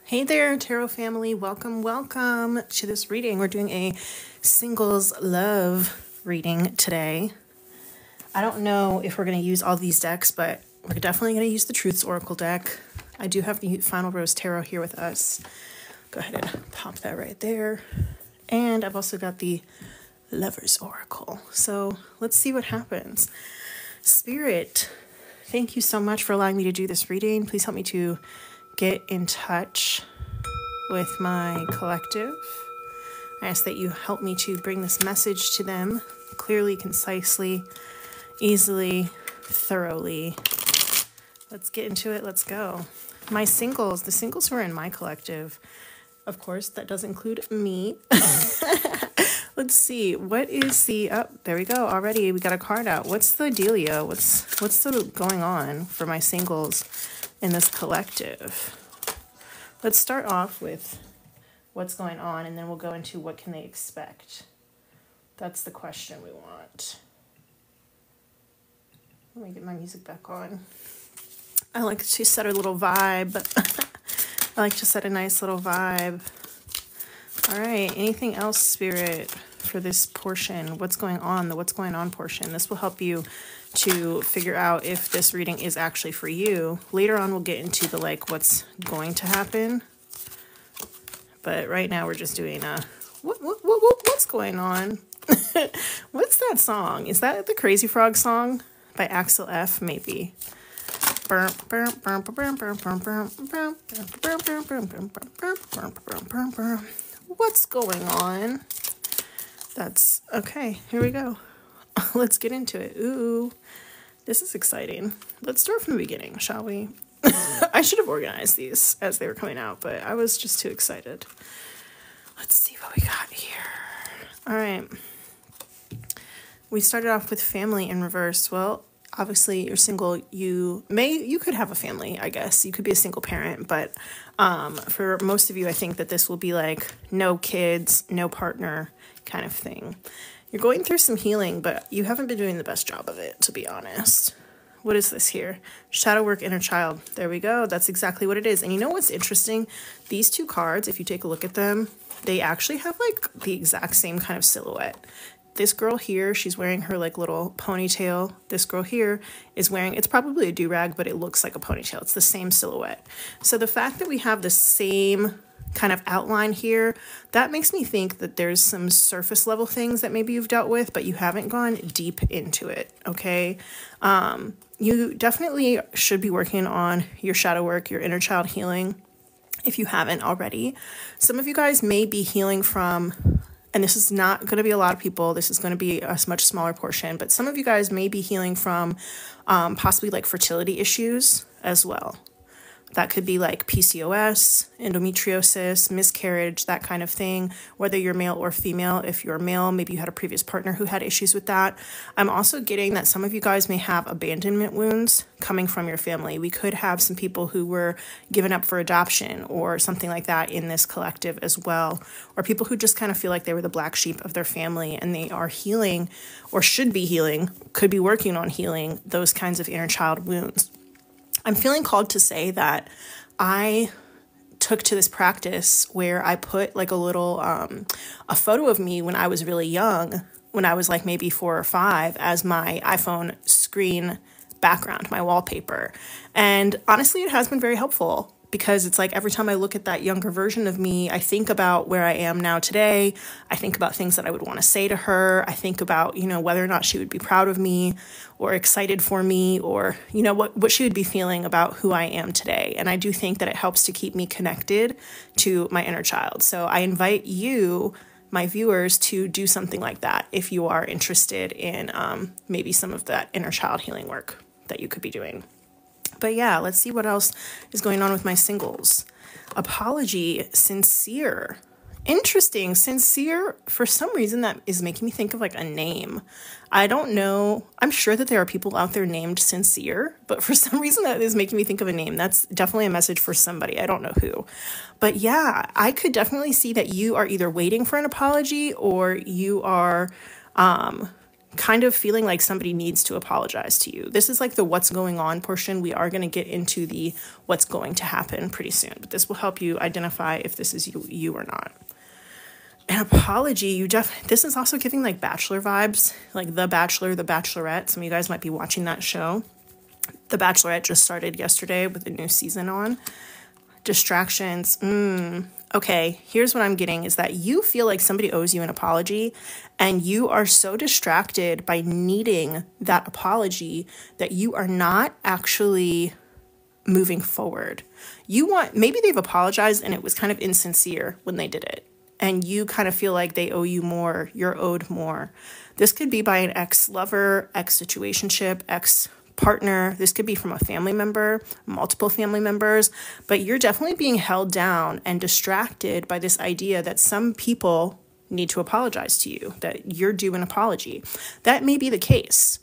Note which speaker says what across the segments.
Speaker 1: Hey there, Tarot family. Welcome, welcome to this reading. We're doing a singles love reading today. I don't know if we're going to use all these decks, but we're definitely going to use the Truth's Oracle deck. I do have the Final Rose Tarot here with us. Go ahead and pop that right there. And I've also got the Lover's Oracle. So let's see what happens. Spirit, thank you so much for allowing me to do this reading. Please help me to get in touch with my collective. I ask that you help me to bring this message to them clearly, concisely, easily, thoroughly. Let's get into it. Let's go. My singles, the singles who are in my collective, of course, that does include me. Let's see. What is the, oh, there we go. Already we got a card out. What's the dealio? What's the going on for my singles in this collective? Let's start off with what's going on, and then we'll go into what can they expect. That's the question we want. Let me get my music back on. I like to set a little vibe. I like to set a nice little vibe. All right, anything else, Spirit, for this portion? What's going on? The what's going on portion. This will help you to figure out if this reading is actually for you. Later on, we'll get into the like what's going to happen. But right now, we're just doing a what's going on? What's that song? Is that the Crazy Frog song by Axel F? Maybe. What's going on? That's okay. Here we go. Let's get into it. Ooh, this is exciting. Let's start from the beginning, shall we? I should have organized these as they were coming out, but I was just too excited. Let's see what we got here. All right. We started off with family in reverse. Well, obviously you're single. You could have a family, I guess. You could be a single parent, but for most of you, I think that this will be like no kids, no partner kind of thing. You're going through some healing, but you haven't been doing the best job of it, to be honest. What is this here? Shadow work, inner child. There we go. That's exactly what it is. And you know what's interesting? These two cards, if you take a look at them, they actually have like the exact same kind of silhouette. This girl here, she's wearing her like little ponytail. This girl here is wearing, it's probably a do-rag, but it looks like a ponytail. It's the same silhouette. So the fact that we have the same kind of outline here, that makes me think that there's some surface level things that maybe you've dealt with, but you haven't gone deep into it, okay? You definitely should be working on your shadow work, your inner child healing, if you haven't already. Some of you guys may be healing from, and this is not going to be a lot of people, this is going to be a much smaller portion, but some of you guys may be healing from possibly like fertility issues as well. That could be like PCOS, endometriosis, miscarriage, that kind of thing, whether you're male or female. If you're male, maybe you had a previous partner who had issues with that. I'm also getting that some of you guys may have abandonment wounds coming from your family. We could have some people who were given up for adoption or something like that in this collective as well, or people who just kind of feel like they were the black sheep of their family and they are healing or should be healing, could be working on healing those kinds of inner child wounds. I'm feeling called to say that I took to this practice where I put like a little, a photo of me when I was really young, when I was like maybe 4 or 5 as my iPhone screen background, my wallpaper. And honestly, it has been very helpful because it's like every time I look at that younger version of me, I think about where I am now today. I think about things that I would want to say to her. I think about, you know, whether or not she would be proud of me or excited for me or, you know, what she would be feeling about who I am today. And I do think that it helps to keep me connected to my inner child. So I invite you, my viewers, to do something like that if you are interested in maybe some of that inner child healing work that you could be doing. But yeah, let's see what else is going on with my singles. Apology, sincere. Interesting, sincere. For some reason, that is making me think of like a name. I don't know. I'm sure that there are people out there named Sincere, but for some reason that is making me think of a name. That's definitely a message for somebody. I don't know who. But yeah, I could definitely see that you are either waiting for an apology or you are kind of feeling like somebody needs to apologize to you. This is like the what's going on portion. We are going to get into the what's going to happen pretty soon, but this will help you identify if this is you or not. An apology, this is also giving like Bachelor vibes, like The Bachelor, The Bachelorette. Some of you guys might be watching that show. The Bachelorette just started yesterday with a new season on. Distractions. Okay, here's what I'm getting is that you feel like somebody owes you an apology and you are so distracted by needing that apology that you are not actually moving forward. Maybe they've apologized and it was kind of insincere when they did it. And you kind of feel like they owe you more, you're owed more. This could be by an ex-lover, ex-situationship, ex-partner. This could be from a family member, multiple family members. But you're definitely being held down and distracted by this idea that some people need to apologize to you, that you're due an apology. That may be the case.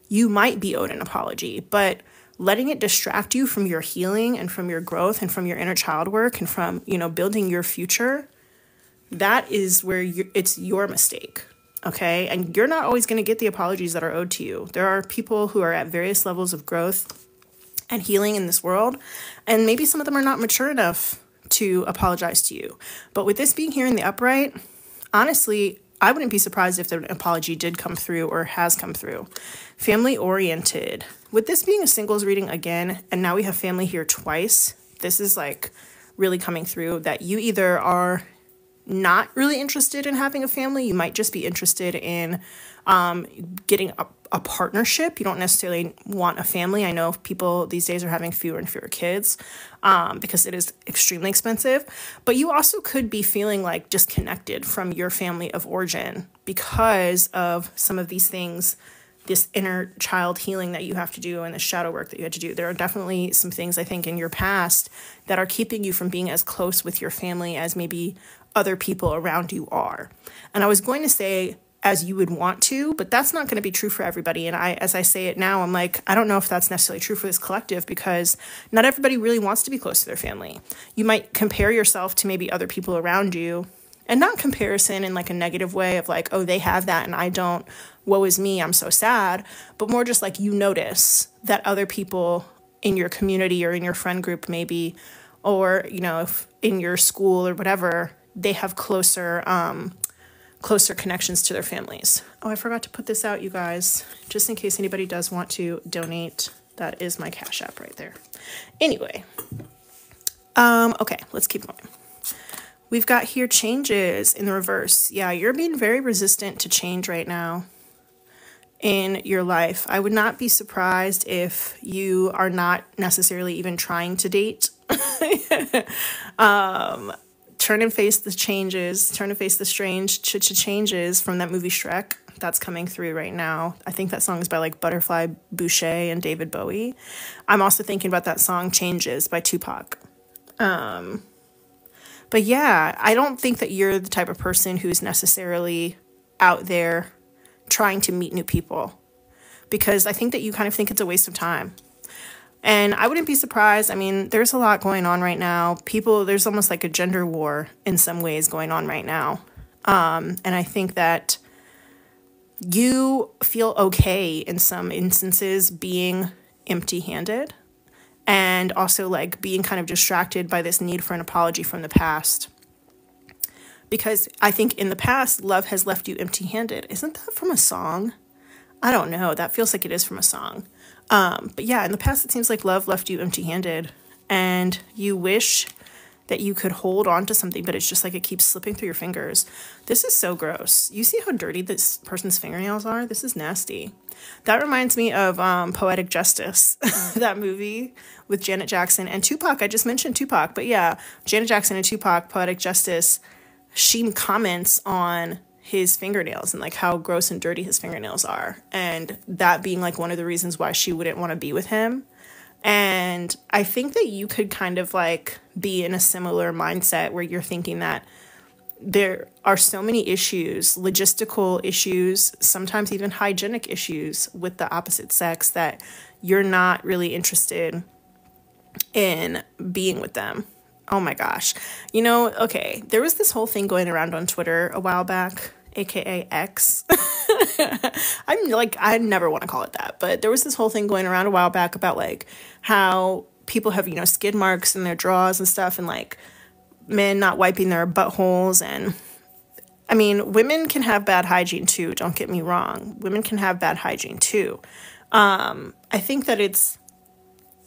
Speaker 1: You might be owed an apology, but letting it distract you from your healing and from your growth and from your inner child work and from, building your future, that is where it's your mistake, okay? And you're not always going to get the apologies that are owed to you. There are people who are at various levels of growth and healing in this world, and maybe some of them are not mature enough to apologize to you. But with this being here in the upright, honestly, I wouldn't be surprised if an apology did come through or has come through. Family oriented. With this being a singles reading again, and now we have family here twice, this is like really coming through that you either are not really interested in having a family. You might just be interested in getting a partnership. You don't necessarily want a family. I know people these days are having fewer and fewer kids because it is extremely expensive. But you also could be feeling like disconnected from your family of origin because of some of these things, this inner child healing that you have to do and the shadow work that you had to do. There are definitely some things, I think, in your past that are keeping you from being as close with your family as maybe other people around you are. And I was going to say as you would want to, but that's not going to be true for everybody. And as I say it now, I'm like, I don't know if that's necessarily true for this collective because not everybody really wants to be close to their family. You might compare yourself to maybe other people around you, and not comparison in like a negative way of like, oh, they have that and I don't, woe is me, I'm so sad, but more just like you notice that other people in your community or in your friend group maybe, or, if in your school or whatever, they have closer connections to their families. Oh, I forgot to put this out, you guys, just in case anybody does want to donate. That is my Cash App right there. Anyway, okay, let's keep going. We've got here changes in the reverse. Yeah, you're being very resistant to change right now in your life. I would not be surprised if you are not necessarily even trying to date. Turn and face the changes, turn and face the strange changes from that movie SHREK. That's coming through right now. I think that song is by like Butterfly Boucher and David Bowie. I'm also thinking about that song Changes by Tupac. But yeah, I don't think that you're the type of person who's necessarily out there trying to meet new people, because I think that you kind of think it's a waste of time. And I wouldn't be surprised. I mean, there's a lot going on right now. There's almost like a gender war in some ways going on right now. And I think that you feel okay in some instances being empty-handed and also like being kind of distracted by this need for an apology from the past. Because I think in the past, love has left you empty-handed. Isn't that from a song? I don't know. That feels like it is from a song. But yeah, in the past, it seems like love left you empty-handed and you wish that you could hold on to something, but it's just like it keeps slipping through your fingers. This is so gross. You see how dirty this person's fingernails are? This is nasty. That reminds me of Poetic Justice, that movie with Janet Jackson and Tupac. I just mentioned Tupac, but yeah, Janet Jackson and Tupac, Poetic Justice, she comments on his fingernails and like how gross and dirty his fingernails are, and that being like one of the reasons why she wouldn't want to be with him. And I think that you could kind of like be in a similar mindset where you're thinking that there are so many issues, logistical issues, sometimes even hygienic issues with the opposite sex, that you're not really interested in being with them. Oh my gosh. Okay, there was this whole thing going around on Twitter a while back, aka X. I'm like, I never want to call it that, but there was this whole thing going around a while back about like how people have, you know, skid marks in their drawers and stuff, and like men not wiping their buttholes. And I mean, women can have bad hygiene too, don't get me wrong. Women can have bad hygiene too. I think that it's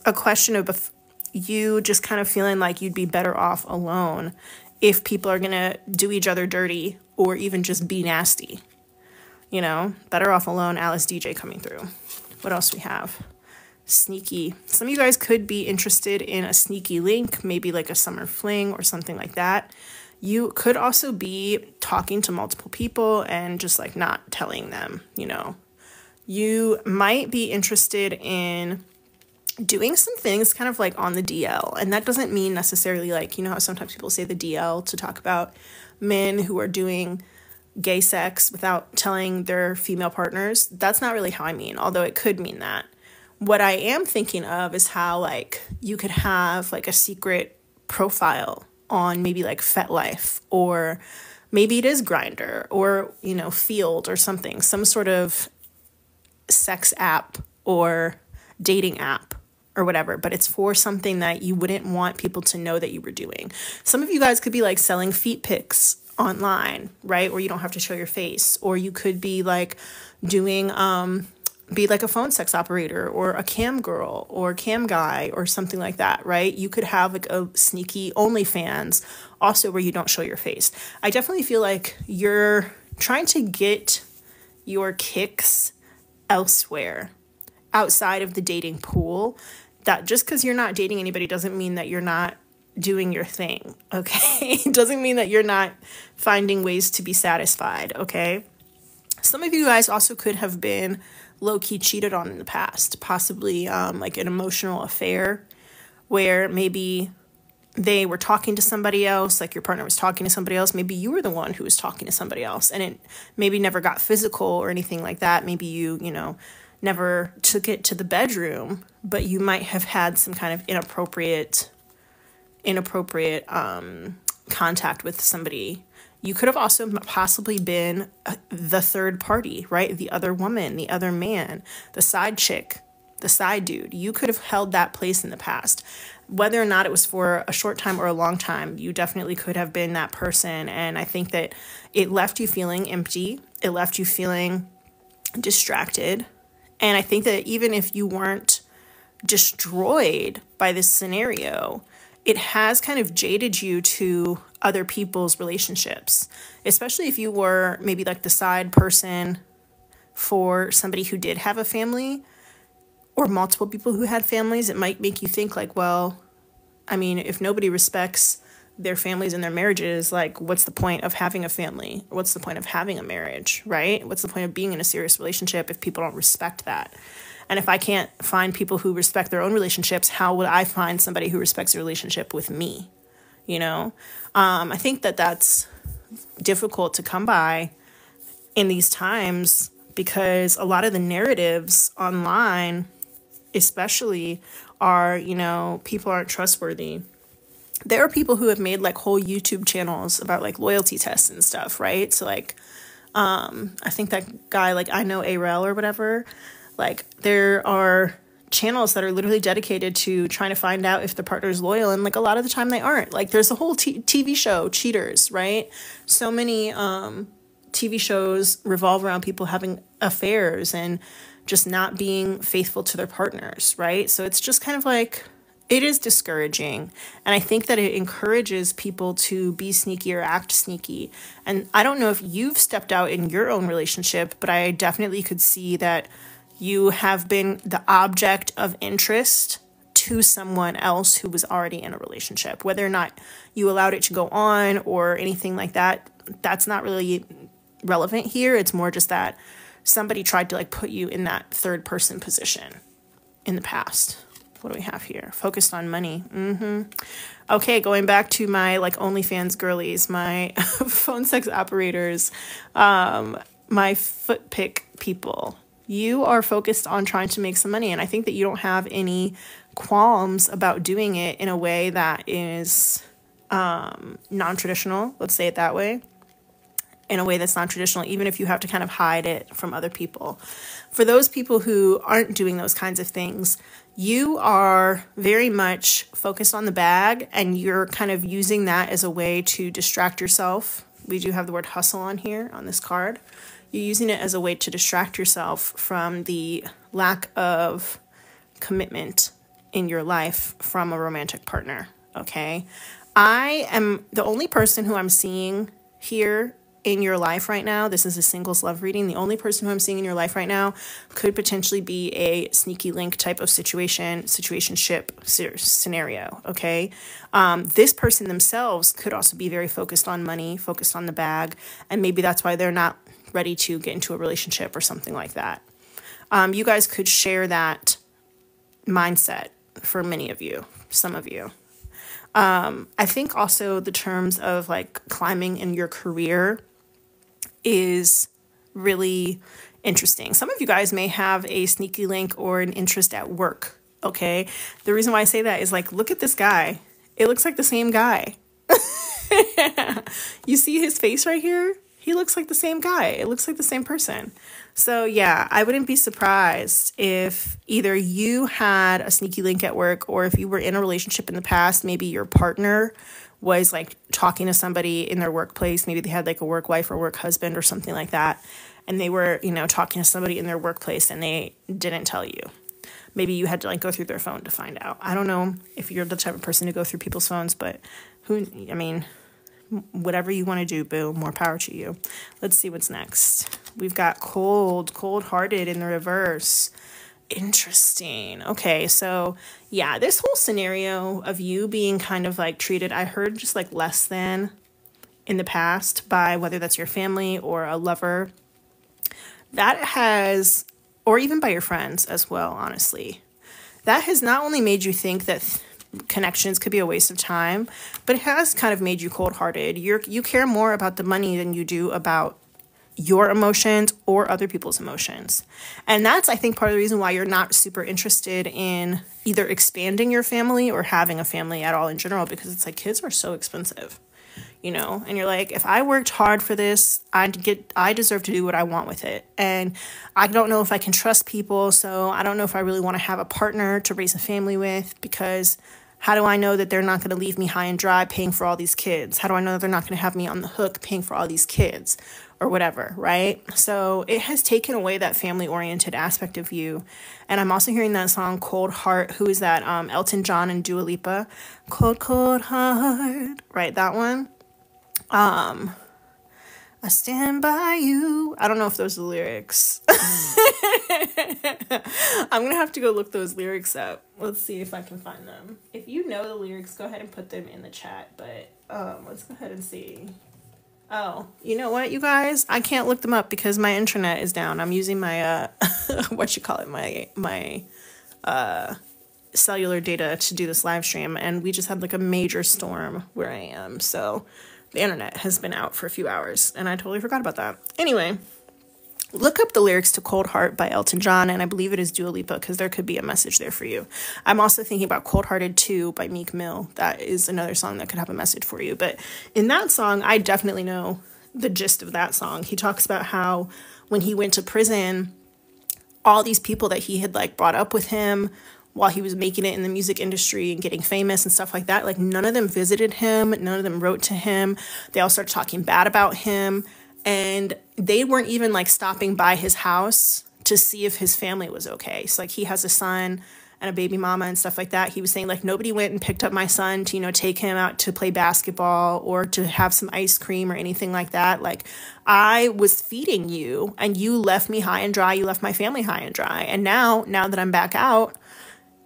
Speaker 1: a question of you just kind of feeling like you'd be better off alone if people are going to do each other dirty or even just be nasty. You know, better off alone. Alice DJ coming through. What else we have? Sneaky. Some of you guys could be interested in a sneaky link, maybe like a summer fling or something like that. You could also be talking to multiple people and just like not telling them, you know. You might be interested in doing some things kind of like on the DL. And that doesn't mean necessarily like, you know how sometimes people say the DL to talk about men who are doing gay sex without telling their female partners. That's not really how I mean, although it could mean that. What I am thinking of is how like you could have like a secret profile on maybe like FetLife, or maybe it is Grindr, or, you know, Field or something, some sort of sex app or dating app or whatever, but it's for something that you wouldn't want people to know that you were doing. Some of you guys could be like selling feet pics online, right? Where you don't have to show your face, or you could be like doing, be like a phone sex operator or a cam girl or cam guy or something like that, right? You could have like a sneaky OnlyFans also where you don't show your face. I definitely feel like you're trying to get your kicks elsewhere outside of the dating pool. That just because you're not dating anybody doesn't mean that you're not doing your thing, okay? It doesn't mean that you're not finding ways to be satisfied, okay? Some of you guys also could have been low-key cheated on in the past, possibly like an emotional affair where maybe they were talking to somebody else, like your partner was talking to somebody else. Maybe you were the one who was talking to somebody else, and it maybe never got physical or anything like that. Maybe you know, never took it to the bedroom, but you might have had some kind of inappropriate contact with somebody. You could have also possibly been the third party, right? The other woman, the other man, the side chick, the side dude. You could have held that place in the past. Whether or not it was for a short time or a long time, you definitely could have been that person. And I think that it left you feeling empty. It left you feeling distracted. And I think that even if you weren't destroyed by this scenario, it has kind of jaded you to other people's relationships, especially if you were maybe like the side person for somebody who did have a family or multiple people who had families. It might make you think like, well, I mean, if nobody respects their families and their marriages, like what's the point of having a family? What's the point of having a marriage, right? What's the point of being in a serious relationship if people don't respect that? And if I can't find people who respect their own relationships, how would I find somebody who respects a relationship with me? You know, I think that that's difficult to come by in these times because a lot of the narratives online, especially, are, you know, people aren't trustworthy. There are people who have made like whole YouTube channels about like loyalty tests and stuff, right? So like, I think that guy, like I know AREL or whatever, like there are channels that are literally dedicated to trying to find out if the partner is loyal. And like a lot of the time they aren't. Like there's a whole TV show, Cheaters, right? So many TV shows revolve around people having affairs and just not being faithful to their partners, right? So it's just kind of like, it is discouraging. And I think that it encourages people to be sneaky or act sneaky. And I don't know if you've stepped out in your own relationship, but I definitely could see that you have been the object of interest to someone else who was already in a relationship. Whether or not you allowed it to go on or anything like that, that's not really relevant here. It's more just that somebody tried to like put you in that third person position in the past. What do we have here? Focused on money. Okay, going back to my like OnlyFans girlies, my phone sex operators, my foot pick people. You are focused on trying to make some money, and I think that you don't have any qualms about doing it in a way that is non-traditional, let's say it that way. in a way that's non-traditional, even if you have to kind of hide it from other people. For those people who aren't doing those kinds of things, you are very much focused on the bag, and you're kind of using that as a way to distract yourself. We do have the word hustle on here on this card. You're using it as a way to distract yourself from the lack of commitment in your life from a romantic partner, okay? I am the only person who I'm seeing here in your life right now. This is a singles love reading. The only person who I'm seeing in your life right now could potentially be a sneaky link type of situationship scenario, okay? This person themselves could also be very focused on money, focused on the bag, and maybe that's why they're not ready to get into a relationship or something like that. You guys could share that mindset for many of you, some of you. I think also the terms of like climbing in your career is really interesting. Some of you guys may have a sneaky link or an interest at work, okay? The reason why I say that is like, look at this guy. It looks like the same guy. You see his face right here? He looks like the same guy. It looks like the same person. So yeah, I wouldn't be surprised if either you had a sneaky link at work, or if you were in a relationship in the past, maybe your partner was like talking to somebody in their workplace. Maybe they had like a work wife or work husband or something like that. And they were, you know, talking to somebody in their workplace and they didn't tell you. Maybe you had to like go through their phone to find out. I don't know if you're the type of person to go through people's phones, but whatever you want to do, boo, more power to you. Let's see what's next. We've got cold-hearted in the reverse. Interesting. Okay, so yeah, this whole scenario of you being kind of like treated, I heard just like less than in the past by whether that's your family or a lover, that has, or even by your friends as well, honestly, that has not only made you think that connections could be a waste of time, but it has kind of made you cold-hearted. You care more about the money than you do about your emotions or other people's emotions. And that's, I think, part of the reason why you're not super interested in either expanding your family or having a family at all in general, because it's like kids are so expensive, you know, and you're like, if I worked hard for this, I deserve to do what I want with it. And I don't know if I can trust people, so I don't know if I really want to have a partner to raise a family with, because how do I know that they're not going to leave me high and dry paying for all these kids? How do I know that they're not going to have me on the hook paying for all these kids or whatever, right? So it has taken away that family-oriented aspect of you. And I'm also hearing that song, Cold Heart. Who is that? Elton John and Dua Lipa. Cold, cold heart. Right, that one. I stand by you. I don't know if those are the lyrics. I'm going to have to go look those lyrics up. Let's see if I can find them. If you know the lyrics, go ahead and put them in the chat. But let's go ahead and see. Oh, you know what, you guys? I can't look them up because my internet is down. I'm using my, my cellular data to do this live stream. And we just had like a major storm where I am. So the internet has been out for a few hours, and I totally forgot about that. Anyway, look up the lyrics to Cold Heart by Elton John, and I believe it is Dua Lipa, because there could be a message there for you. I'm also thinking about Cold Hearted 2 by Meek Mill. That is another song that could have a message for you. But in that song, I definitely know the gist of that song. He talks about how when he went to prison, all these people that he had like brought up with him while he was making it in the music industry and getting famous and stuff like that, like none of them visited him, none of them wrote to him. They all started talking bad about him, and they weren't even like stopping by his house to see if his family was okay. So like he has a son and a baby mama and stuff like that. He was saying like nobody went and picked up my son to, you know, take him out to play basketball or to have some ice cream or anything like that. Like I was feeding you and you left me high and dry. You left my family high and dry. And now that I'm back out,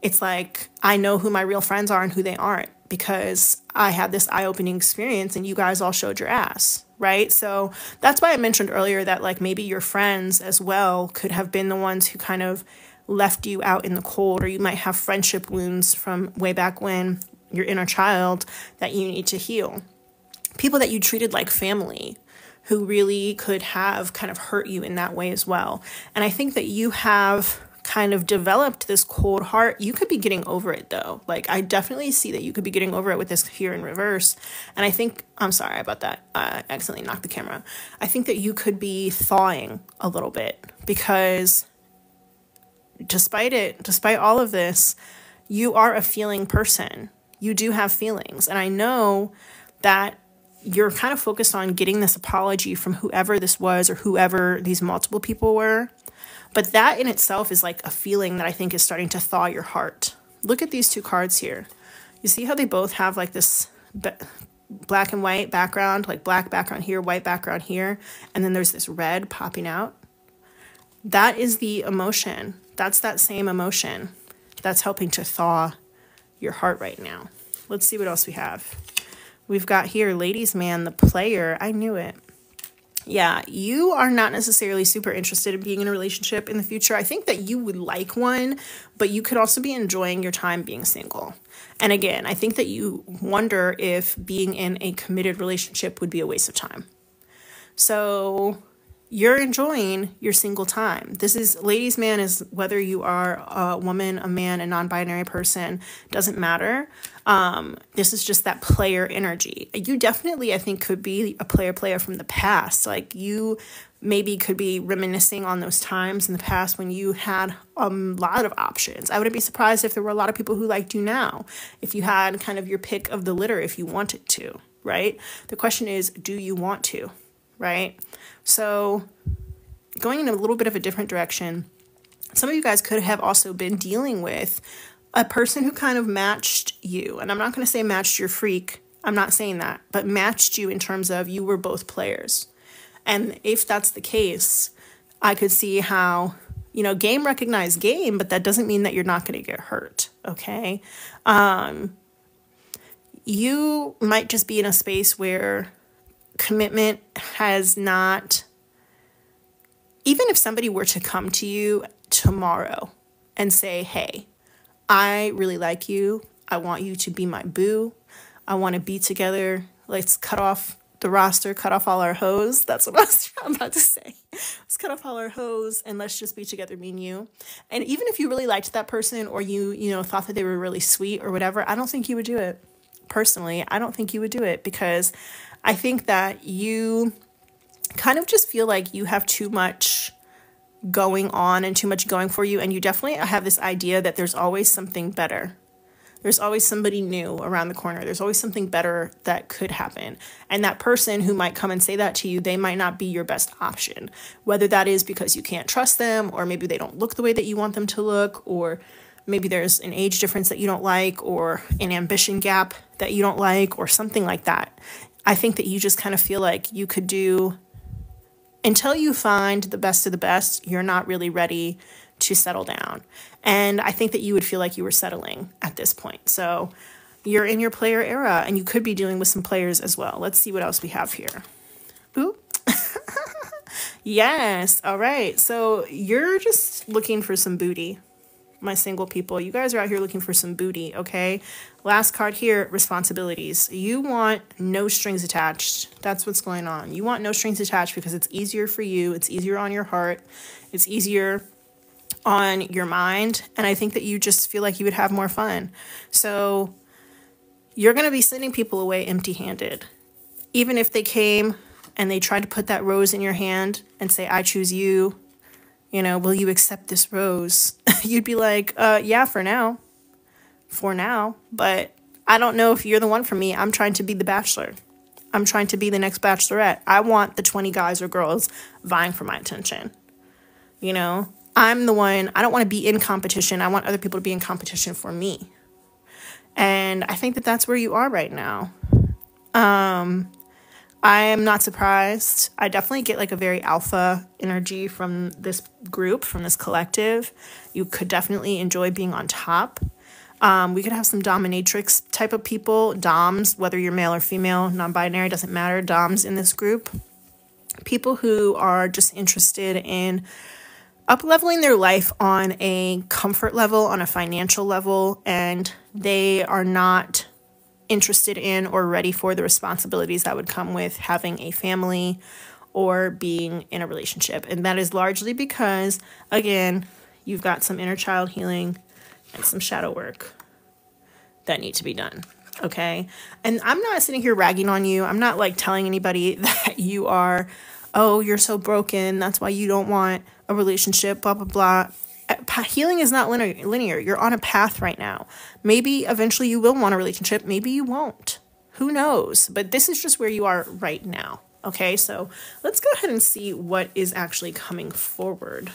Speaker 1: it's like I know who my real friends are and who they aren't, because I had this eye-opening experience and you guys all showed your ass, right? So that's why I mentioned earlier that like maybe your friends as well could have been the ones who kind of left you out in the cold, or you might have friendship wounds from way back when, your inner child, that you need to heal. People that you treated like family who really could have kind of hurt you in that way as well. And I think that you have kind of developed this cold heart. You could be getting over it though. Like, I definitely see that you could be getting over it with this here in reverse. And I think, I'm sorry about that. I accidentally knocked the camera. I think that you could be thawing a little bit, because despite all of this, you are a feeling person. You do have feelings. And I know that you're kind of focused on getting this apology from whoever this was or whoever these multiple people were. But that in itself is like a feeling that I think is starting to thaw your heart. Look at these two cards here. You see how they both have like this black and white background, like black background here, white background here, and then there's this red popping out? That is the emotion. That's that same emotion that's helping to thaw your heart right now. Let's see what else we have. We've got here, ladies man, the player. I knew it. Yeah, you are not necessarily super interested in being in a relationship in the future. I think that you would like one, but you could also be enjoying your time being single. And again, I think that you wonder if being in a committed relationship would be a waste of time. So you're enjoying your single time. This is, ladies man, is whether you are a woman, a man, a non-binary person, doesn't matter. This is just that player energy. You definitely, I think, could be a player from the past. Like, you maybe could be reminiscing on those times in the past when you had a lot of options. I wouldn't be surprised if there were a lot of people who liked you now, if you had kind of your pick of the litter, if you wanted to, right? The question is, do you want to, right? So going in a little bit of a different direction, some of you guys could have also been dealing with a person who kind of matched you. And I'm not going to say matched your freak. I'm not saying that, but matched you in terms of you were both players. And if that's the case, I could see how, you know, game recognized game, but that doesn't mean that you're not going to get hurt. Okay. You might just be in a space where commitment has not, even if somebody were to come to you tomorrow and say, hey, I really like you. I want you to be my boo. I want to be together. Let's cut off the roster, cut off all our hoes. That's what I was about to say. Let's cut off all our hoes and let's just be together, me and you. And even if you really liked that person, or you know, thought that they were really sweet or whatever, I don't think you would do it. Personally, I don't think you would do it, because I think that you kind of just feel like you have too much going on and too much going for you. And you definitely have this idea that there's always something better. There's always somebody new around the corner. There's always something better that could happen. And that person who might come and say that to you, they might not be your best option. Whether that is because you can't trust them, or maybe they don't look the way that you want them to look, or maybe there's an age difference that you don't like, or an ambition gap that you don't like, or something like that. I think that you just kind of feel like you could do, until you find the best of the best, you're not really ready to settle down. And I think that you would feel like you were settling at this point. So you're in your player era, and you could be dealing with some players as well. Let's see what else we have here. Ooh. Yes. All right. So you're just looking for some booty. My single people, you guys are out here looking for some booty, okay? Last card here, responsibilities. You want no strings attached. That's what's going on. You want no strings attached because it's easier for you. It's easier on your heart. It's easier on your mind. And I think that you just feel like you would have more fun. So you're going to be sending people away empty-handed. Even if they came and they tried to put that rose in your hand and say, I choose you, you know, will you accept this rose? You'd be like, yeah, for now, but I don't know if you're the one for me. I'm trying to be the bachelor. I'm trying to be the next bachelorette. I want the 20 guys or girls vying for my attention. You know, I'm the one. I don't want to be in competition. I want other people to be in competition for me. And I think that that's where you are right now. I am not surprised. I definitely get like a very alpha energy from this group, from this collective. You could definitely enjoy being on top. We could have some dominatrix type of people, doms, whether you're male or female, non-binary, doesn't matter, doms in this group. People who are just interested in up-leveling their life on a comfort level, on a financial level, and they are not interested in or ready for the responsibilities that would come with having a family or being in a relationship. And that is largely because, again, you've got some inner child healing and some shadow work that need to be done. Okay. And I'm not sitting here ragging on you. I'm not like telling anybody that you are, oh, you're so broken, that's why you don't want a relationship, blah, blah, blah. Healing is not linear. You're on a path right now. Maybe eventually you will want a relationship. Maybe you won't. Who knows? But this is just where you are right now. Okay, so let's go ahead and see what is actually coming forward.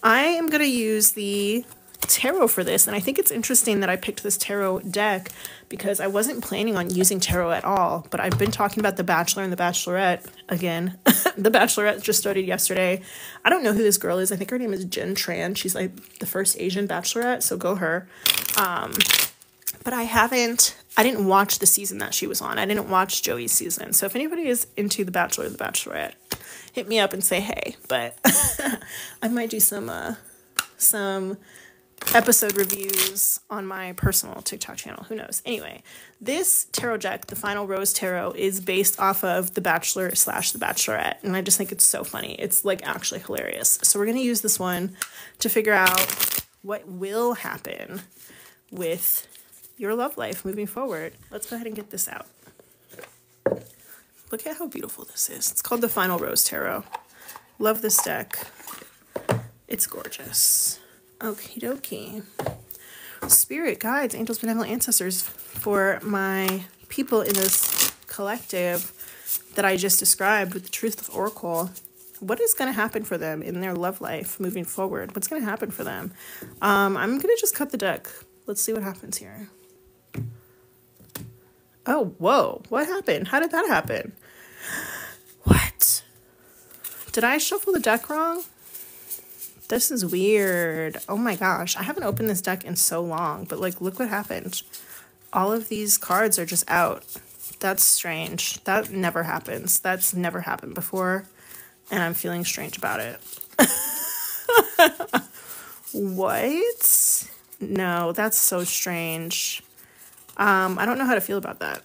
Speaker 1: I am going to use the tarot for this, and I think it's interesting that I picked this tarot deck because I wasn't planning on using tarot at all, but I've been talking about The Bachelor and The Bachelorette again. The Bachelorette just started yesterday. I don't know who this girl is. I think her name is Jen Tran. She's like the first Asian Bachelorette, so go her. But I didn't watch the season that she was on. I didn't watch Joey's season. So if anybody is into The Bachelor or The Bachelorette, hit me up and say hey. But I might do some episode reviews on my personal TikTok channel. Who knows? Anyway, this tarot deck, the Final Rose Tarot, is based off of The Bachelor / The Bachelorette. And I just think it's so funny. It's like actually hilarious. So we're going to use this one to figure out what will happen with your love life moving forward. Let's go ahead and get this out. Look at how beautiful this is. It's called the Final Rose Tarot. Love this deck. It's gorgeous. Okie dokie. Spirit guides, angels, benevolent ancestors, for my people in this collective that I just described with the Truth of Oracle, what is going to happen for them in their love life moving forward? What's going to happen for them? I'm going to just cut the deck. Let's see what happens here. Oh, whoa. What happened? How did that happen? What? Did I shuffle the deck wrong? This is weird. Oh my gosh. I haven't opened this deck in so long, but like, look what happened. All of these cards are just out. That's strange. That never happens. That's never happened before. And I'm feeling strange about it. What? No, that's so strange. I don't know how to feel about that.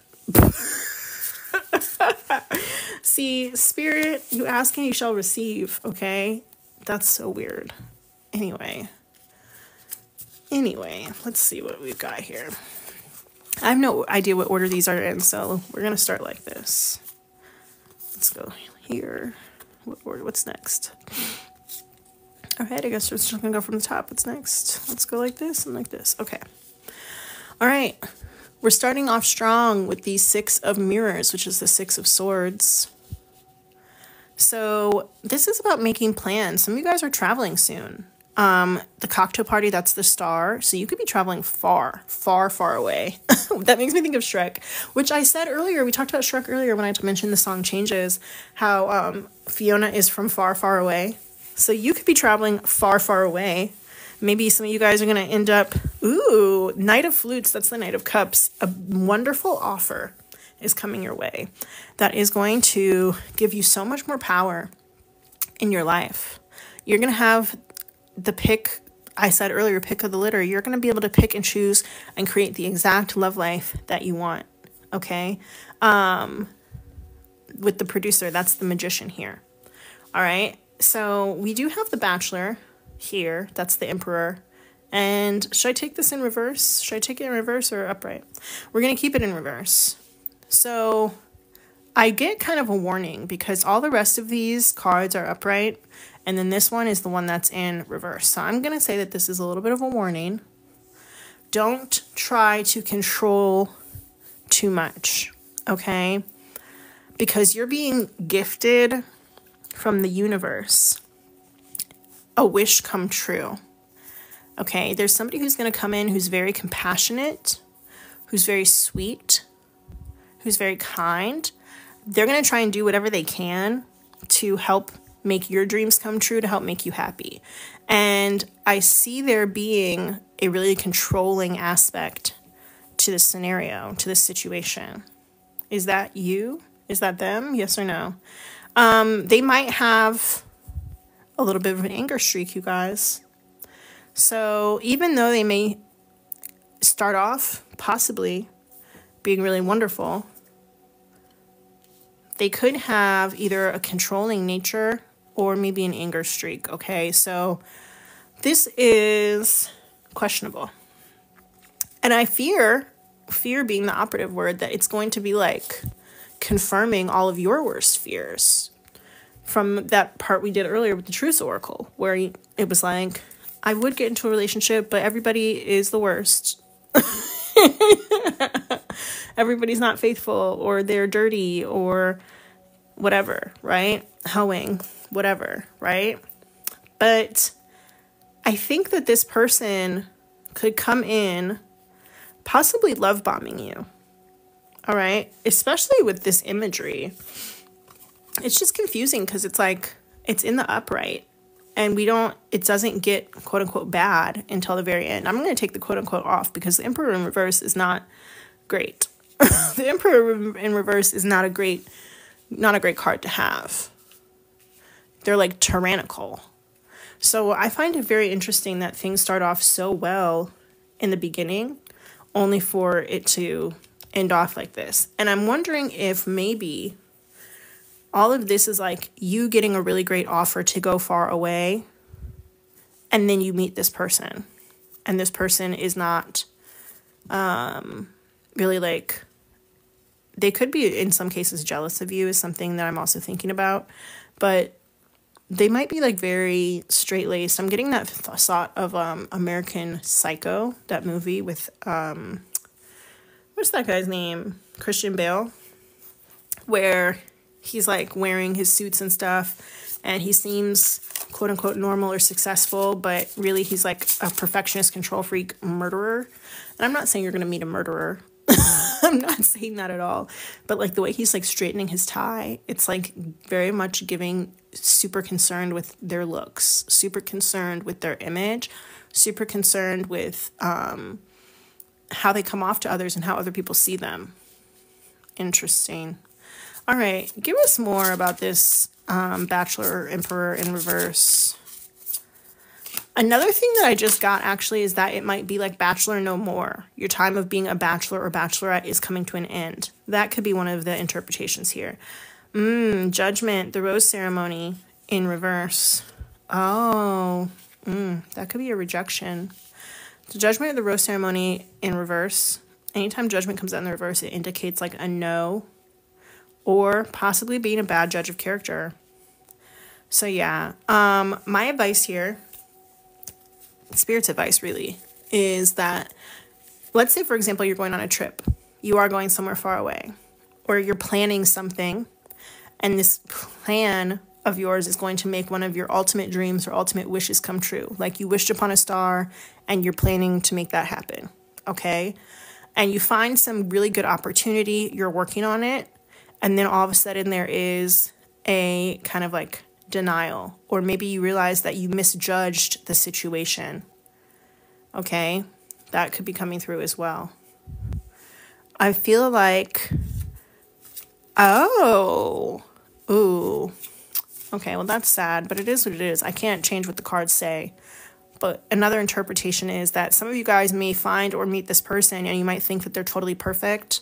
Speaker 1: See, Spirit, you ask and you shall receive, okay? That's so weird. Anyway, let's see what we've got here. I have no idea what order these are in, so we're going to start like this. Let's go here. What order? What's next? All right, I guess we're just going to go from the top. What's next? Let's go like this and like this. Okay. All right. We're starting off strong with the Six of Mirrors, which is the Six of Swords. So this is about making plans. Some of you guys are traveling soon. The cocktail party, that's the star. So you could be traveling far, far, far away. That makes me think of SHREK, which I said earlier. We talked about SHREK earlier when I mentioned the song Changes, how Fiona is from far, far away. So you could be traveling far, far away. Maybe some of you guys are going to end up, ooh, Knight of Flutes. That's the Knight of Cups. A wonderful offer is coming your way that is going to give you so much more power in your life. You're going to have the pick, I said earlier, pick of the litter. You're going to be able to pick and choose and create the exact love life that you want. Okay. With the producer, that's the magician here. All right. So we do have the Bachelor here. That's the Emperor. And should I take this in reverse? Should I take it in reverse or upright? We're going to keep it in reverse. So I get kind of a warning because all the rest of these cards are upright. And then this one is the one that's in reverse. So I'm going to say that this is a little bit of a warning. Don't try to control too much. Okay? Because you're being gifted from the universe a wish come true. Okay? There's somebody who's going to come in who's very compassionate, who's very sweet, who's very kind. They're going to try and do whatever they can to help make your dreams come true, to help make you happy. And I see there being a really controlling aspect to this scenario, to this situation. Is that you? Is that them? Yes or no? They might have a little bit of an anger streak, you guys. So even though they may start off possibly being really wonderful, they could have either a controlling nature or maybe an anger streak, okay? So This is questionable. And I fear being the operative word, that it's going to be like confirming all of your worst fears from that part we did earlier with the Truth Oracle, where it was like, I would get into a relationship, but everybody is the worst. Everybody's not faithful, or they're dirty, or whatever, right? Hoeing, whatever, right? But I think that this person could come in possibly love bombing you. All right. Especially with this imagery. It's just confusing because it's like, it's in the upright and it doesn't get quote unquote bad until the very end. I'm going to take the quote unquote off because the Emperor in reverse is not great. The Emperor in reverse is not a great card to have. They're like tyrannical. So I find it very interesting that things start off so well in the beginning, only for it to end off like this. And I'm wondering if maybe all of this is like you getting a really great offer to go far away, and then you meet this person, and this person is not really like, they could be in some cases jealous of you, is something that I'm also thinking about, but they might be like very straight-laced. I'm getting that thought of American Psycho, that movie with what's that guy's name? Christian Bale, where he's like wearing his suits and stuff, and he seems quote unquote normal or successful, but really he's like a perfectionist, control freak, murderer. And I'm not saying you're gonna meet a murderer. I'm not saying that at all. But like the way he's like straightening his tie, it's like very much giving super concerned with their looks, super concerned with their image, super concerned with how they come off to others and how other people see them. Interesting. All right, give us more about this Bachelor Emperor in reverse. Another thing that I just got actually is that it might be like Bachelor no more. Your time of being a bachelor or bachelorette is coming to an end. That could be one of the interpretations here. Judgment, the rose ceremony in reverse. Oh, that could be a rejection. The judgment of the rose ceremony in reverse. Anytime judgment comes out in the reverse, it indicates like a no, or possibly being a bad judge of character. So yeah, my advice here, Spirit's advice really, is that, let's say for example you're going on a trip, you are going somewhere far away, or you're planning something, and this plan of yours is going to make one of your ultimate dreams or ultimate wishes come true. Like you wished upon a star and you're planning to make that happen, okay? And you find some really good opportunity, you're working on it, and then all of a sudden there is a kind of like denial, or maybe you realize that you misjudged the situation, okay? That could be coming through as well. I feel like, ooh, okay, well that's sad, but it is what it is. I can't change what the cards say. But another interpretation is that some of you guys may find or meet this person and you might think that they're totally perfect.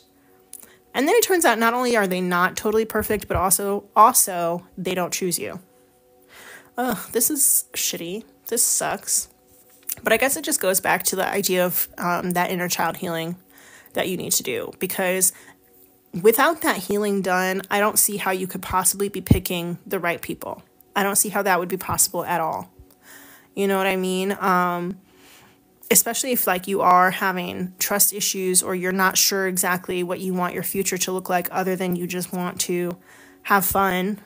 Speaker 1: And then it turns out not only are they not totally perfect, but also they don't choose you. Ugh, this is shitty. This sucks. But I guess it just goes back to the idea of that inner child healing that you need to do. Because without that healing done, I don't see how you could possibly be picking the right people. I don't see how that would be possible at all. You know what I mean? Especially if like you are having trust issues, or you're not sure exactly what you want your future to look like, other than you just want to have fun,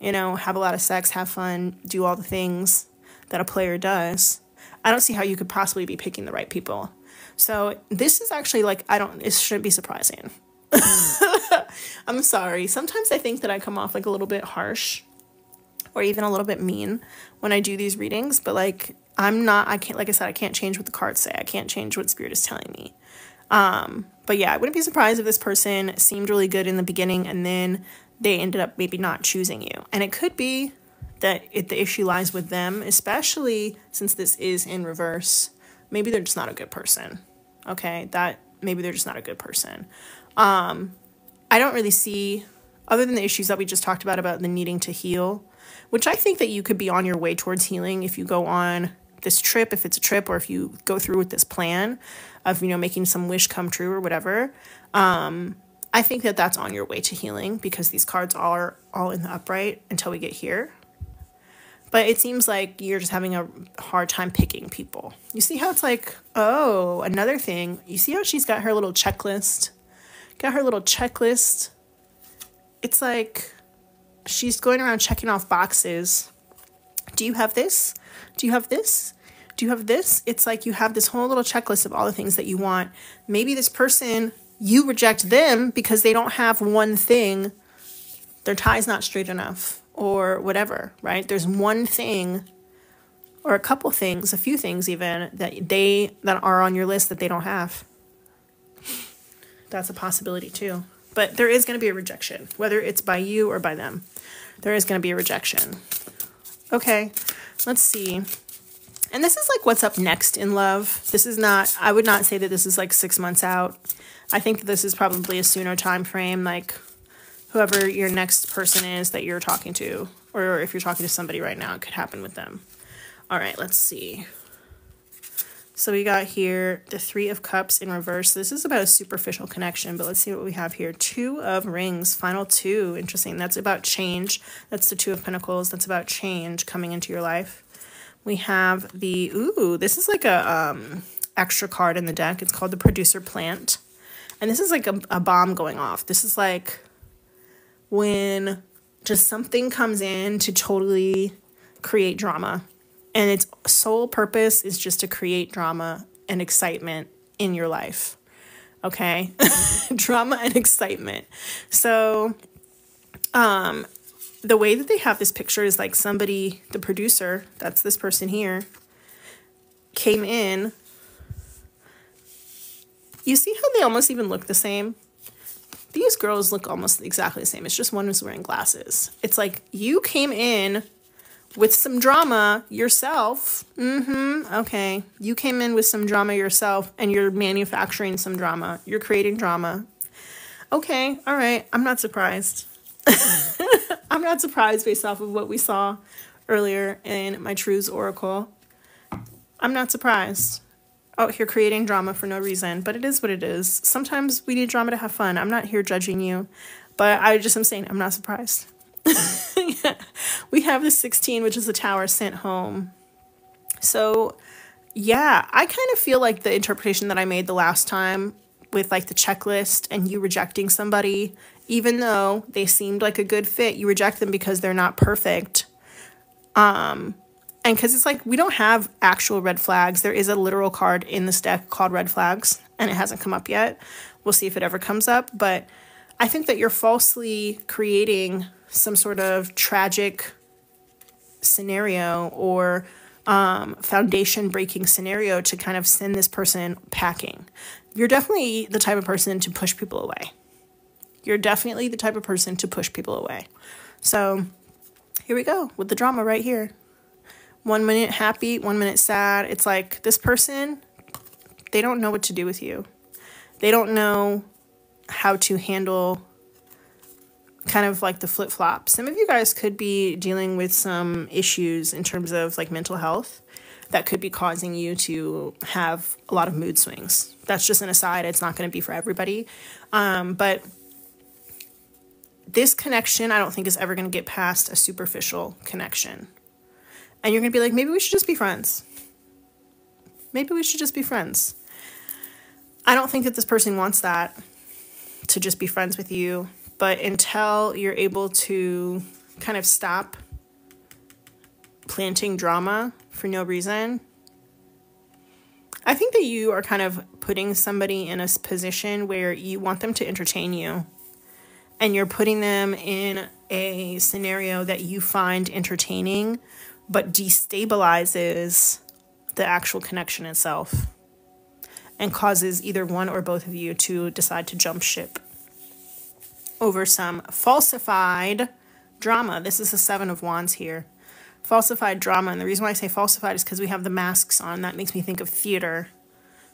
Speaker 1: you know, have a lot of sex, have fun, do all the things that a player does. I don't see how you could possibly be picking the right people. So this is actually like, it shouldn't be surprising. I'm sorry. Sometimes I think that I come off like a little bit harsh, or even a little bit mean when I do these readings, but like I can't, like I said, I can't change what the cards say. I can't change what Spirit is telling me. But yeah, I wouldn't be surprised if this person seemed really good in the beginning and then they ended up maybe not choosing you. And it could be that the issue lies with them, especially since this is in reverse. Maybe they're just not a good person. Okay, maybe they're just not a good person. I don't really see, other than the issues that we just talked about the needing to heal, which I think that you could be on your way towards healing if you go on this trip, if it's a trip, or if you go through with this plan of, you know, making some wish come true or whatever, I think that that's on your way to healing, because these cards are all in the upright until we get here. But it seems like you're just having a hard time picking people. You see how it's like, oh, another thing. You see how she's got her little checklist? Got her little checklist. It's like she's going around checking off boxes. Do you have this? Do you have this? Do you have this? It's like you have this whole little checklist of all the things that you want. Maybe this person, you reject them because they don't have one thing. Their tie's not straight enough. Or whatever, right? There's one thing or a couple things, a few things even, that are on your list that they don't have. That's a possibility too. But there is going to be a rejection, whether it's by you or by them. There is going to be a rejection. Okay, let's see. And this is like what's up next in love. This is not, I would not say that this is like 6 months out. I think that this is probably a sooner time frame, like whoever your next person is that you're talking to, or if you're talking to somebody right now, it could happen with them. All right, let's see. So we got here the 3 of Cups in reverse. This is about a superficial connection, but let's see what we have here. 2 of Rings, final 2. Interesting. That's about change. That's the 2 of Pentacles. That's about change coming into your life. We have the, ooh, this is like a extra card in the deck. It's called the Producer Plant. And this is like a bomb going off. This is like when just something comes in to totally create drama, and its sole purpose is just to create drama and excitement in your life. Okay? Drama and excitement. So the way that they have this picture is like somebody, the producer, that's this person here, came in. You see how they almost even look the same? These girls look almost exactly the same. It's just one was wearing glasses. It's like you came in with some drama yourself. Okay. You came in with some drama yourself, and you're manufacturing some drama. You're creating drama. Okay. All right. I'm not surprised. I'm not surprised based off of what we saw earlier in my Truths Oracle. I'm not surprised. Out here creating drama for no reason, but it is what it is. Sometimes we need drama to have fun. I'm not here judging you, but I just am saying I'm not surprised. Yeah. We have the 16, which is the Tower sent home. So yeah, I kind of feel like the interpretation that I made the last time with like the checklist and you rejecting somebody, even though they seemed like a good fit, you reject them because they're not perfect. And because it's like we don't have actual red flags. There is a literal card in this deck called Red Flags, and it hasn't come up yet. We'll see if it ever comes up. But I think that you're falsely creating some sort of tragic scenario or foundation-breaking scenario to kind of send this person packing. You're definitely the type of person to push people away. You're definitely the type of person to push people away. So here we go with the drama right here. 1 minute happy, 1 minute sad. It's like this person, they don't know what to do with you. They don't know how to handle kind of like the flip-flop. Some of you guys could be dealing with some issues in terms of like mental health that could be causing you to have a lot of mood swings. That's just an aside. It's not going to be for everybody. But this connection, I don't think is ever going to get past a superficial connection. And you're going to be like, maybe we should just be friends. Maybe we should just be friends. I don't think that this person wants that, to just be friends with you. But until you're able to kind of stop planting drama for no reason, I think that you are kind of putting somebody in a position where you want them to entertain you. And you're putting them in a scenario that you find entertaining, but destabilizes the actual connection itself and causes either one or both of you to decide to jump ship over some falsified drama. This is the 7 of Wands here. Falsified drama. And the reason why I say falsified is because we have the masks on. That makes me think of theater,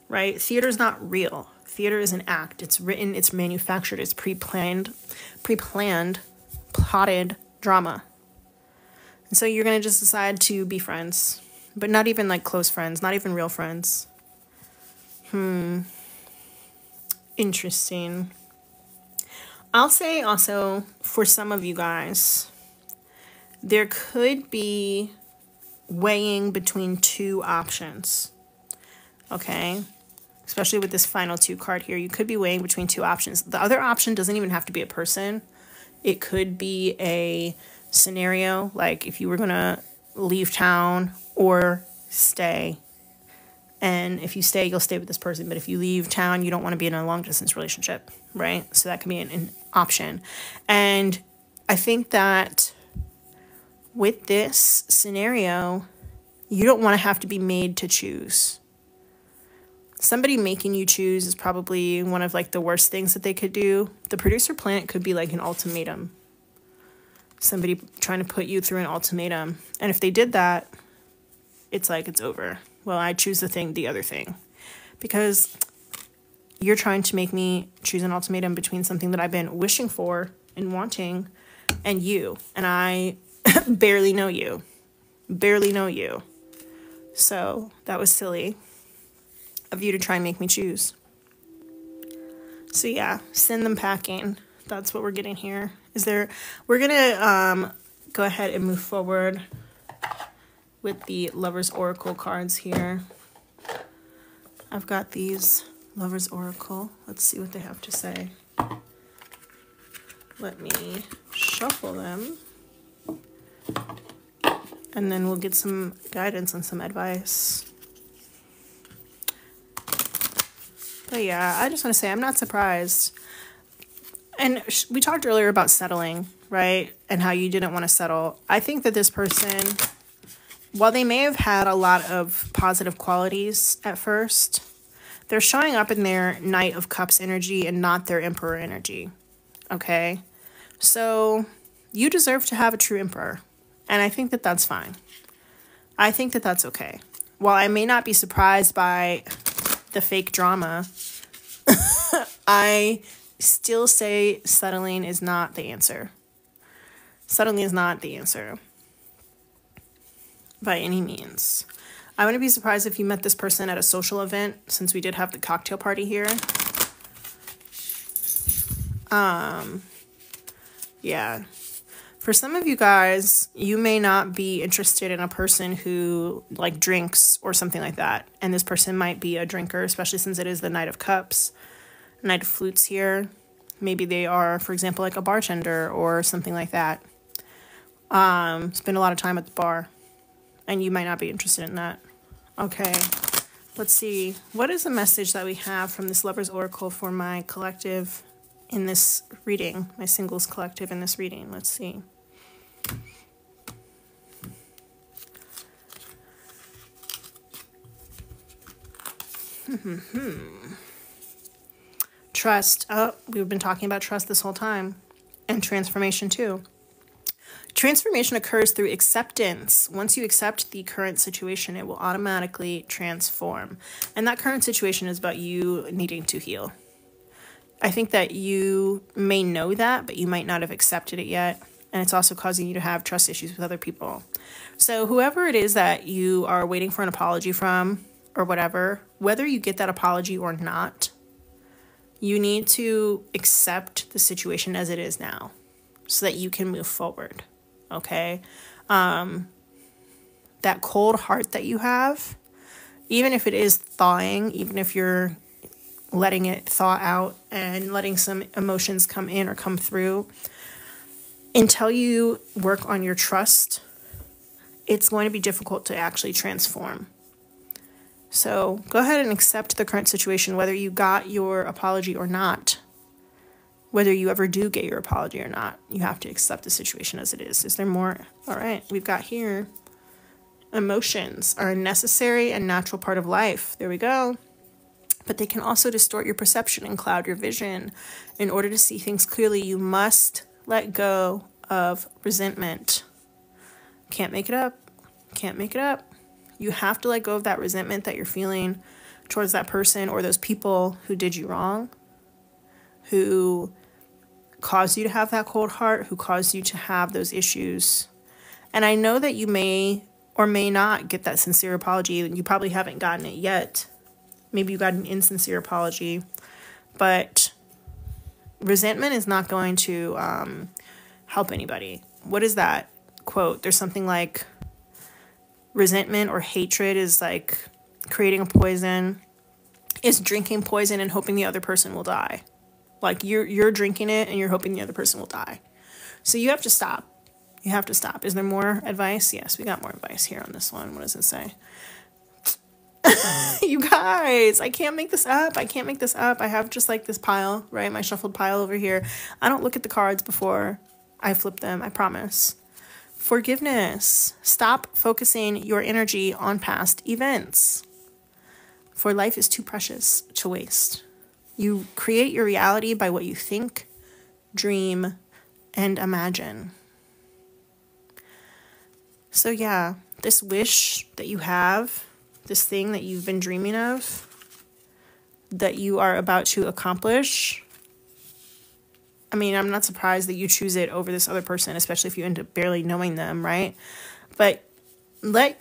Speaker 1: right? Theater is not real. Theater is an act. It's written, it's manufactured, it's pre-planned, plotted drama. And so you're going to just decide to be friends. but not even like close friends, not even real friends. Interesting. I'll say also for some of you guys, there could be weighing between two options. Okay? Especially with this final 2 card here, you could be weighing between 2 options. The other option doesn't even have to be a person. It could be a scenario, like if you were going to leave town or stay. And if you stay, you'll stay with this person. But if you leave town, you don't want to be in a long-distance relationship, right? So that can be an option. And I think that with this scenario, you don't want to have to be made to choose. Somebody making you choose is probably one of like the worst things that they could do. The producer planet could be like an ultimatum. Somebody trying to put you through an ultimatum. And if they did that, it's like it's over. Well, I choose the other thing. Because you're trying to make me choose an ultimatum between something that I've been wishing for and wanting and you. And I barely know you. Barely know you. So that was silly of you to try and make me choose. So yeah, send them packing. That's what we're getting here. We're gonna go ahead and move forward with the Lover's Oracle cards here. I've got these Lover's Oracle. Let's see what they have to say. Let me shuffle them. And then we'll get some guidance and some advice. But yeah, I just want to say I'm not surprised. And we talked earlier about settling, right? And how you didn't want to settle. I think that this person, while they may have had a lot of positive qualities at first, they're showing up in their Knight of Cups energy and not their Emperor energy. Okay? So you deserve to have a true Emperor. And I think that that's fine. I think that that's okay. While I may not be surprised by the fake drama, I still say settling is not the answer. Settling is not the answer by any means. I wouldn't be surprised if you met this person at a social event, since we did have the cocktail party here. Yeah. For some of you guys, you may not be interested in a person who like drinks or something like that. And this person might be a drinker, especially since it is the Knight of Cups, Knight of Flutes here. Maybe they are, for example, like a bartender or something like that. Spend a lot of time at the bar. And you might not be interested in that. Okay. Let's see. What is the message that we have from this Lover's Oracle for my collective in this reading? My singles collective in this reading. Let's see. Trust. Oh, we've been talking about trust this whole time. And transformation too. Transformation occurs through acceptance. Once you accept the current situation, it will automatically transform. And that current situation is about you needing to heal. I think that you may know that, but you might not have accepted it yet. And it's also causing you to have trust issues with other people. So whoever it is that you are waiting for an apology from or whatever, whether you get that apology or not, you need to accept the situation as it is now so that you can move forward. Okay? That cold heart that you have, even if it is thawing, even if you're letting it thaw out and letting some emotions come in or come through, until you work on your trust, it's going to be difficult to actually transform. So go ahead and accept the current situation, whether you got your apology or not. Whether you ever do get your apology or not, you have to accept the situation as it is. Is there more? All right, we've got here, emotions are a necessary and natural part of life. There we go. But they can also distort your perception and cloud your vision. In order to see things clearly, you must let go of resentment. Can't make it up. Can't make it up. You have to let go of that resentment that you're feeling towards that person or those people who did you wrong, who caused you to have that cold heart, who caused you to have those issues. And I know that you may or may not get that sincere apology. You probably haven't gotten it yet. Maybe you got an insincere apology, but resentment is not going to help anybody. What is that quote? There's something like resentment or hatred is like creating a poison, is drinking poison and hoping the other person will die. Like you're drinking it and you're hoping the other person will die. So you have to stop. You have to stop. Is there more advice? Yes, we got more advice here on this one. What does it say? You guys, I can't make this up. I can't make this up. I have just like this pile, right? My shuffled pile over here. I don't look at the cards before I flip them. I promise. Forgiveness. Stop focusing your energy on past events. For life is too precious to waste. You create your reality by what you think, dream, and imagine. So yeah, this wish that you have, this thing that you've been dreaming of, that you are about to accomplish. I mean, I'm not surprised that you choose it over this other person, especially if you end up barely knowing them, right? But let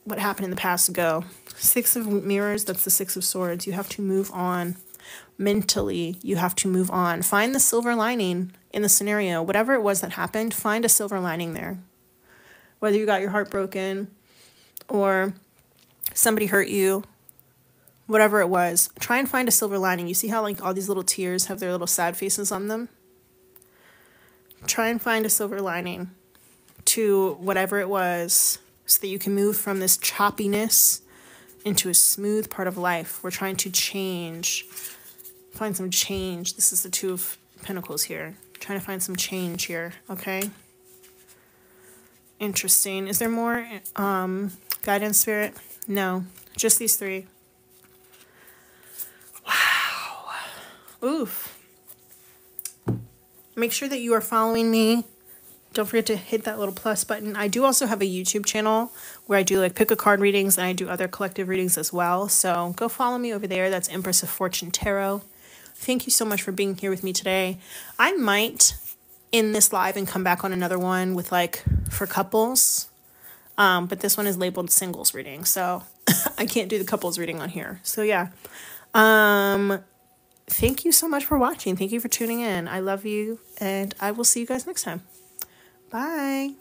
Speaker 1: what happened in the past go. 6 of Mirrors, that's the 6 of Swords. You have to move on. Mentally, you have to move on. Find the silver lining in the scenario. Whatever it was that happened, find a silver lining there. Whether you got your heart broken or somebody hurt you, whatever it was, try and find a silver lining. You see how like all these little tears have their little sad faces on them? Try and find a silver lining to whatever it was so that you can move from this choppiness into a smooth part of life. We're trying to change, find some change. This is the 2 of Pentacles here. Trying to find some change here, okay? Interesting. Is there more guidance, Spirit? No, just these 3. Wow. Oof. Make sure that you are following me. Don't forget to hit that little plus button. I do also have a YouTube channel where I do like pick a card readings and I do other collective readings as well. So go follow me over there. That's Empress of Fortune Tarot. Thank you so much for being here with me today. I might end this live and come back on another one with like for couples. But this one is labeled singles reading. So I can't do the couples reading on here. So yeah. Thank you so much for watching. Thank you for tuning in. I love you and I will see you guys next time. Bye.